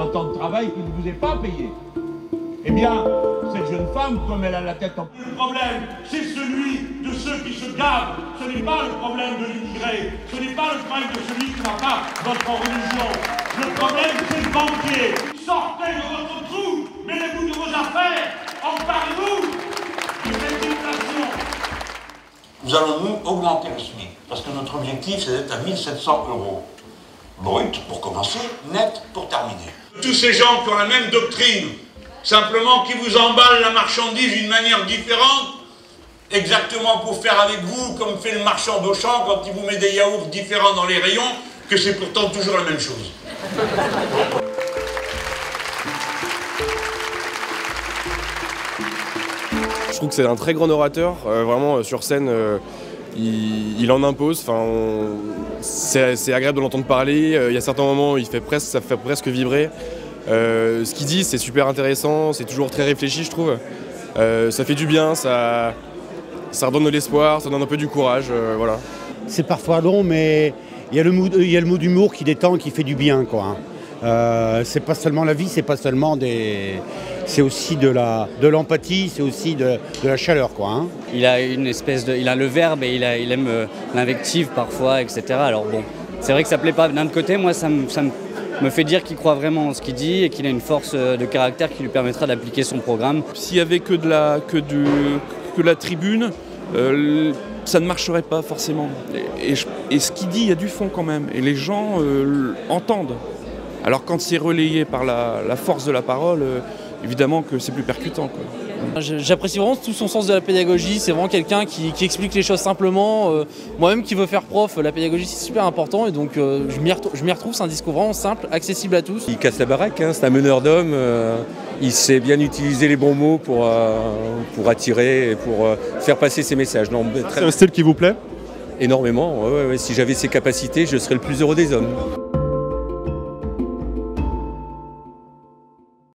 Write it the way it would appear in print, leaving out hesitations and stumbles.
un temps de travail qui ne vous est pas payé. Eh bien, cette jeune femme, comme elle a la tête en... Le problème, c'est celui de ceux qui se gavent. Ce n'est pas le problème de l'immigré. Ce n'est pas le problème de celui qui n'a pas votre religion. Le problème, c'est le banquier. Sortez de votre trou, mêlez-vous de vos affaires, emparez-vous de cette inflation. Nous allons nous augmenter le SMIC, parce que notre objectif, c'est d'être à 1 700 € brut pour commencer, net pour terminer. Tous ces gens qui ont la même doctrine, simplement qui vous emballent la marchandise d'une manière différente, exactement pour faire avec vous comme fait le marchand d'Auchan quand il vous met des yaourts différents dans les rayons, que c'est pourtant toujours la même chose. Je trouve que c'est un très grand orateur, vraiment sur scène il en impose, c'est agréable de l'entendre parler, il y a certains moments où ça fait presque vibrer. Ce qu'il dit c'est super intéressant, c'est toujours très réfléchi je trouve, ça fait du bien, ça redonne de l'espoir, ça donne un peu du courage, voilà. C'est parfois long mais il y a le mot d'humour qui détend, qui fait du bien quoi. C'est pas seulement la vie, c'est pas seulement c'est aussi de l'empathie, c'est aussi de la chaleur quoi. Hein. Il a il a le verbe et il aime l'invective parfois, etc. Alors bon, c'est vrai que ça plaît pas. D'un côté, moi ça me fait dire qu'il croit vraiment en ce qu'il dit et qu'il a une force de caractère qui lui permettra d'appliquer son programme. S'il y avait que la tribune, ça ne marcherait pas forcément. Et ce qu'il dit, il y a du fond quand même. Et les gens entendent. Alors quand c'est relayé par la force de la parole, évidemment que c'est plus percutant, quoi. J'apprécie vraiment tout son sens de la pédagogie, c'est vraiment quelqu'un qui explique les choses simplement. Moi-même qui veux faire prof, la pédagogie c'est super important et donc je m'y retrouve, c'est un discours vraiment simple, accessible à tous. Il casse la baraque, hein, c'est un meneur d'hommes, il sait bien utiliser les bons mots pour attirer et pour faire passer ses messages. C'est un style qui vous plaît ? Énormément, ouais. Si j'avais ses capacités, je serais le plus heureux des hommes.